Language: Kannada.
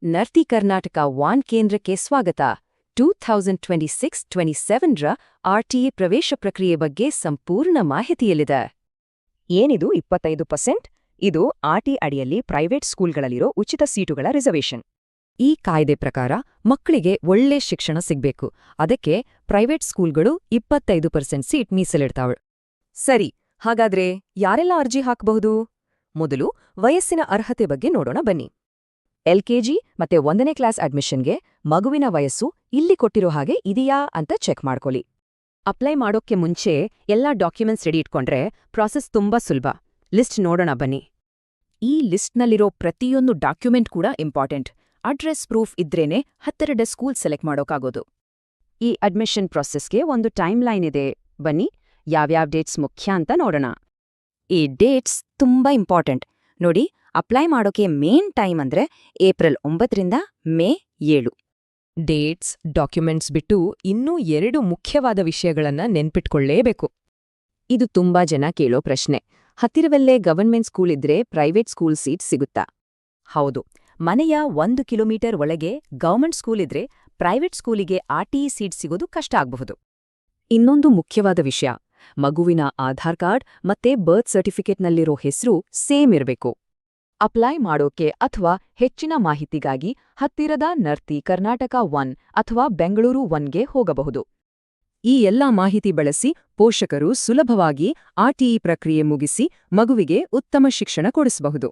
ನರ್ತಿ ಕರ್ನಾಟಕ ವಾನ್ ಕೇಂದ್ರಕ್ಕೆ ಸ್ವಾಗತ. 2026-27ರ ಆರ್ಟಿಎ ಪ್ರವೇಶ ಪ್ರಕ್ರಿಯೆ ಬಗ್ಗೆ ಸಂಪೂರ್ಣ ಮಾಹಿತಿಯಲ್ಲಿದೆ. ಏನಿದು 25%? ಇದು ಆರ್ಟಿ ಅಡಿಯಲ್ಲಿ ಪ್ರೈವೇಟ್ ಸ್ಕೂಲ್ಗಳಲ್ಲಿರೋ ಉಚಿತ ಸೀಟುಗಳ ರಿಸರ್ವೇಷನ್. ಈ ಕಾಯ್ದೆ ಪ್ರಕಾರ ಮಕ್ಕಳಿಗೆ ಒಳ್ಳೆ ಶಿಕ್ಷಣ ಸಿಗ್ಬೇಕು. ಅದಕ್ಕೆ ಪ್ರೈವೇಟ್ ಸ್ಕೂಲ್ಗಳು 25% ಸೀಟ್ ಮೀಸಲಿಡ್ತಾವೆ. ಸರಿ, ಹಾಗಾದ್ರೆ ಯಾರೆಲ್ಲ ಅರ್ಜಿ ಹಾಕಬಹುದು? ಮೊದಲು ವಯಸ್ಸಿನ ಅರ್ಹತೆ ಬಗ್ಗೆ ನೋಡೋಣ ಬನ್ನಿ. LKG ಮತ್ತೆ 1ನೇ ಕ್ಲಾಸ್ ಅಡ್ಮಿಷನ್ಗೆ ಮಗುವಿನ ವಯಸ್ಸು ಇಲ್ಲಿ ಕೊಟ್ಟಿರೋ ಹಾಗೆ ಇದೆಯಾ ಅಂತ ಚೆಕ್ ಮಾಡ್ಕೊಳ್ಳಿ. ಅಪ್ಲೈ ಮಾಡೋಕ್ಕೆ ಮುಂಚೆ ಎಲ್ಲ ಡಾಕ್ಯುಮೆಂಟ್ಸ್ ರೆಡಿ ಇಟ್ಕೊಂಡ್ರೆ ಪ್ರಾಸೆಸ್ ತುಂಬಾ ಸುಲಭ. ಲಿಸ್ಟ್ ನೋಡೋಣ ಬನ್ನಿ. ಈ ಲಿಸ್ಟ್ನಲ್ಲಿರೋ ಪ್ರತಿಯೊಂದು ಡಾಕ್ಯುಮೆಂಟ್ ಕೂಡ ಇಂಪಾರ್ಟೆಂಟ್. ಅಡ್ರೆಸ್ ಪ್ರೂಫ್ ಇದ್ರೇನೆ ಹತ್ತಿರದ ಸ್ಕೂಲ್ ಸೆಲೆಕ್ಟ್ ಮಾಡೋಕ್ಕಾಗೋದು. ಈ ಅಡ್ಮಿಷನ್ ಪ್ರಾಸೆಸ್ಗೆ ಒಂದು ಟೈಮ್ ಲೈನ್ ಇದೆ. ಬನ್ನಿ, ಯಾವ್ಯಾವ ಡೇಟ್ಸ್ ಮುಖ್ಯ ಅಂತ ನೋಡೋಣ. ಈ ಡೇಟ್ಸ್ ತುಂಬಾ ಇಂಪಾರ್ಟೆಂಟ್. ನೋಡಿ, ಅಪ್ಲೈ ಮಾಡೋಕೆ ಮೇನ್ ಟೈಮ್ ಅಂದ್ರೆ ಏಪ್ರಿಲ್ 9ರಿಂದ ಮೇ 7. ಡೇಟ್ಸ್, ಡಾಕ್ಯುಮೆಂಟ್ಸ್ ಬಿಟ್ಟು ಇನ್ನೂ 2 ಮುಖ್ಯವಾದ ವಿಷಯಗಳನ್ನ ನೆನ್ಪಿಟ್ಕೊಳ್ಳೇಬೇಕು. ಇದು ತುಂಬಾ ಜನ ಕೇಳೋ ಪ್ರಶ್ನೆ. ಹತ್ತಿರವಲ್ಲೇ ಗವರ್ಮೆಂಟ್ ಸ್ಕೂಲ್ ಇದ್ರೆ ಪ್ರೈವೇಟ್ ಸ್ಕೂಲ್ ಸೀಟ್ ಸಿಗುತ್ತಾ? ಹೌದು, ಮನೆಯ 1 ಕಿಲೋಮೀಟರ್ ಒಳಗೆ ಗವರ್ಮೆಂಟ್ ಸ್ಕೂಲ್ ಇದ್ರೆ ಪ್ರೈವೇಟ್ ಸ್ಕೂಲಿಗೆ ಆರ್ಟಿಇ ಸೀಟ್ ಸಿಗೋದು ಕಷ್ಟ ಆಗಬಹುದು. ಇನ್ನೊಂದು ಮುಖ್ಯವಾದ ವಿಷಯ, ಮಗುವಿನ ಆಧಾರ್ ಕಾರ್ಡ್ ಮತ್ತೆ ಬರ್ತ್ ಸರ್ಟಿಫಿಕೇಟ್ನಲ್ಲಿರೋ ಹೆಸರು ಸೇಮ್ ಇರಬೇಕು. ಅಪ್ಲೈ ಮಾಡೋಕೆ ಅಥವಾ ಹೆಚ್ಚಿನ ಮಾಹಿತಿಗಾಗಿ ಹತ್ತಿರದ ನರ್ತಿ ಕರ್ನಾಟಕ 1 ಅಥವಾ ಬೆಂಗಳೂರು 1ಗೆ ಹೋಗಬಹುದು. ಈ ಎಲ್ಲಾ ಮಾಹಿತಿ ಬಳಸಿ ಪೋಷಕರು ಸುಲಭವಾಗಿ ಆರ್ಟಿಇ ಪ್ರಕ್ರಿಯೆ ಮುಗಿಸಿ ಮಗುವಿಗೆ ಉತ್ತಮ ಶಿಕ್ಷಣ ಕೊಡಿಸಬಹುದು.